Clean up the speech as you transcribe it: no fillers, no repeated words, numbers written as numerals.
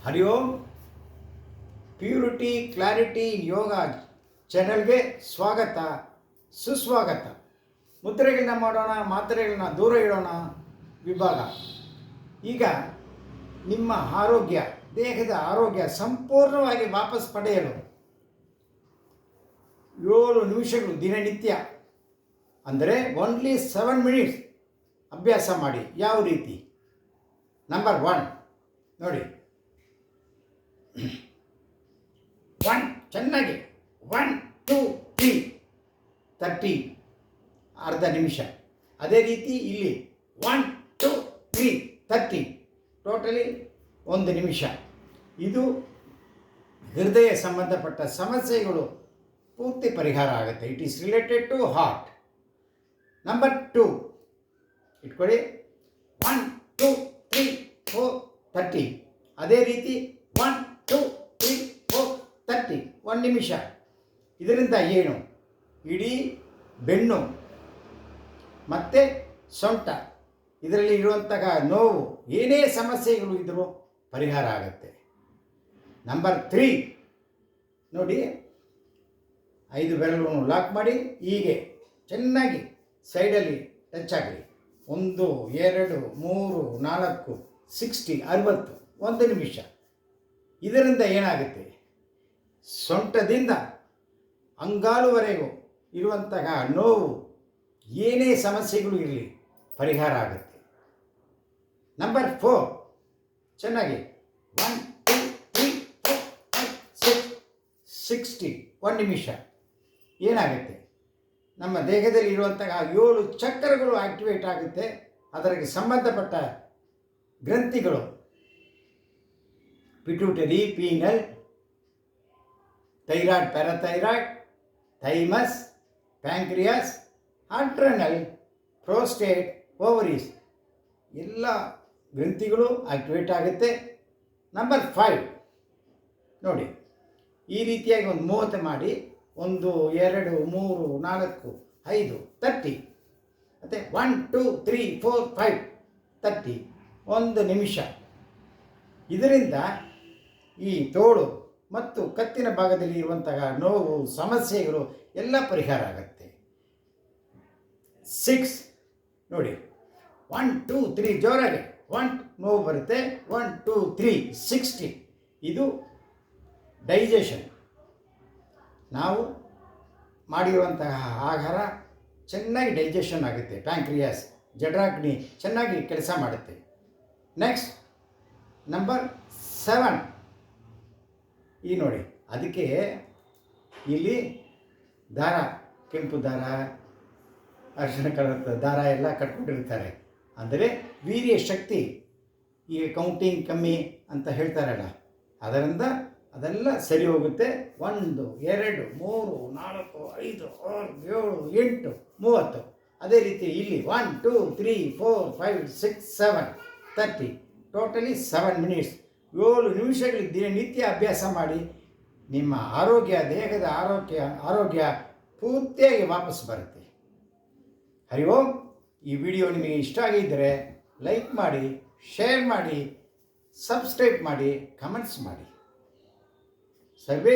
ಹರಿ ಓಂ. Purity clarity ಯೋಗ ಚಾನೆಲ್ಗೆ ಸ್ವಾಗತ, ಸುಸ್ವಾಗತ. ಮುದ್ರೆಗಳನ್ನ ಮಾಡೋಣ, ಮಾತ್ರೆಗಳನ್ನ ದೂರ ಇಡೋಣ ವಿಭಾಗ. ಈಗ ನಿಮ್ಮ ಆರೋಗ್ಯ, ದೇಹದ ಆರೋಗ್ಯ ಸಂಪೂರ್ಣವಾಗಿ ವಾಪಸ್ ಪಡೆಯಲು 7 ನಿಮಿಷಗಳು ದಿನನಿತ್ಯ, ಅಂದರೆ ಓನ್ಲಿ 7 ಮಿನಿಟ್ಸ್ ಅಭ್ಯಾಸ ಮಾಡಿ. ಯಾವ ರೀತಿ? ನಂಬರ್ 1 ನೋಡಿ, 1 ಚೆನ್ನಾಗಿ 1 2 3 30 ಅರ್ಧ ನಿಮಿಷ. ಅದೇ ರೀತಿ ಇಲ್ಲಿ 1 2 3 30 ಟೋಟಲಿ 1 ನಿಮಿಷ. ಇದು ಹೃದಯ ಸಂಬಂಧಪಟ್ಟ ಸಮಸ್ಯೆಗಳು ಪೂರ್ತಿ ಪರಿಹಾರ ಆಗುತ್ತೆ. It is related to heart. Number 2 ಇಟ್ಕೊಳ್ಳಿ, 1 2 3 4 30. ಅದೇ ರೀತಿ 1 2 3 4 30 1 ನಿಮಿಷ. ಇದರಿಂದ ಏನು? ಇಡೀ ಬೆನ್ನು ಮತ್ತು ಸೊಂಟ ಇದರಲ್ಲಿ ಇರುವಂತಹ ನೋವು, ಏನೇ ಸಮಸ್ಯೆಗಳು ಇದ್ದರೂ ಪರಿಹಾರ ಆಗುತ್ತೆ. ನಂಬರ್ 3 ನೋಡಿ, 5 ಬೆರಳನ್ನು ಲಾಕ್ ಮಾಡಿ ಹೀಗೆ ಚೆನ್ನಾಗಿ ಸೈಡಲ್ಲಿ ಟಚ್ ಆಗಲಿ. 1 2 3 4 60 60 1 ನಿಮಿಷ. ಇದರಿಂದ ಏನಾಗುತ್ತೆ? ಸೊಂಟದಿಂದ ಅಂಗಾಲುವರೆಗೂ ಇರುವಂತಹ ನೋವು, ಏನೇ ಸಮಸ್ಯೆಗಳು ಇರಲಿ ಪರಿಹಾರ ಆಗುತ್ತೆ. ನಂಬರ್ 4 ಚೆನ್ನಾಗಿ 1 2 3 4 5 6 60 1 ನಿಮಿಷ. ಏನಾಗುತ್ತೆ? ನಮ್ಮ ದೇಹದಲ್ಲಿ ಇರುವಂತಹ 7 ಚಕ್ರಗಳು ಆಕ್ಟಿವೇಟ್ ಆಗುತ್ತೆ. ಅದಕ್ಕೆ ಸಂಬಂಧಪಟ್ಟ ಗ್ರಂಥಿಗಳು pituitary, pineal, thyroid, parathyroid, thymus, pancreas, adrenal, prostate, ovaries ಎಲ್ಲ ಗ್ರಂಥಿಗಳು ಆಕ್ಟಿವೇಟ್ ಆಗುತ್ತೆ. ನಂಬರ್ 5 ನೋಡಿ, ಈ ರೀತಿಯಾಗಿ ಒಂದು 30 ಮಾಡಿ 1 2 3 4 5 30 ಮತ್ತು 1 2 3 4 5 30 1 ನಿಮಿಷ. ಇದರಿಂದ ಈ ತೋಳು ಮತ್ತು ಕತ್ತಿನ ಭಾಗದಲ್ಲಿ ಇರುವಂತಹ ನೋವು, ಸಮಸ್ಯೆಗಳು ಎಲ್ಲ ಪರಿಹಾರ ಆಗುತ್ತೆ. 6 ನೋಡಿ, 1 2 3 ಜೋರಾಗಿ 1 ನೋವು ಬರುತ್ತೆ, 1 2 3 60. ಇದು ಡೈಜೆಷನ್. ನಾವು ಮಾಡಿರುವಂತಹ ಆಹಾರ ಚೆನ್ನಾಗಿ ಡೈಜೆಷನ್ ಆಗುತ್ತೆ. ಪ್ಯಾಂಕ್ರಿಯಾಸ್, ಜಠರಾಗ್ನಿ ಚೆನ್ನಾಗಿ ಕೆಲಸ ಮಾಡುತ್ತೆ. ನೆಕ್ಸ್ಟ್ ನಂಬರ್ 7 ಈ ನೋಡಿ, ಅದಕ್ಕೆ ಇಲ್ಲಿ ದಾರ, ಕೆಂಪು ದಾರ, ಅರಿಶಿಣ ಕಲರ್ ದಾರ ಎಲ್ಲ ಕಟ್ಕೊಂಡಿರ್ತಾರೆ. ಅಂದರೆ ವೀರ್ಯ ಶಕ್ತಿ, ಈಗ ಕೌಂಟಿಂಗ್ ಕಮ್ಮಿ ಅಂತ ಹೇಳ್ತಾರಲ್ಲ, ಅದರಿಂದ ಅದೆಲ್ಲ ಸರಿ ಹೋಗುತ್ತೆ. 1 2 3 4 5 6 7 8 30. ಅದೇ ರೀತಿ ಇಲ್ಲಿ 1 2 3 4 5 6 7 30 ಟೋಟಲಿ 7 ಮಿನಿಟ್ಸ್. 7 ನಿಮಿಷಗಳಿಗೆ ದಿನನಿತ್ಯ ಅಭ್ಯಾಸ ಮಾಡಿ. ನಿಮ್ಮ ಆರೋಗ್ಯ, ದೇಹದ ಆರೋಗ್ಯ ಪೂರ್ತಿಯಾಗಿ ವಾಪಸ್ ಬರುತ್ತೆ. ಹರಿ ಓಂ. ಈ ವಿಡಿಯೋ ನಿಮಗೆ ಇಷ್ಟ ಆಗಿದ್ದರೆ ಲೈಕ್ ಮಾಡಿ, ಶೇರ್ ಮಾಡಿ, ಸಬ್ಸ್ಕ್ರೈಬ್ ಮಾಡಿ, ಕಮೆಂಟ್ಸ್ ಮಾಡಿ. ಸರ್ವೇ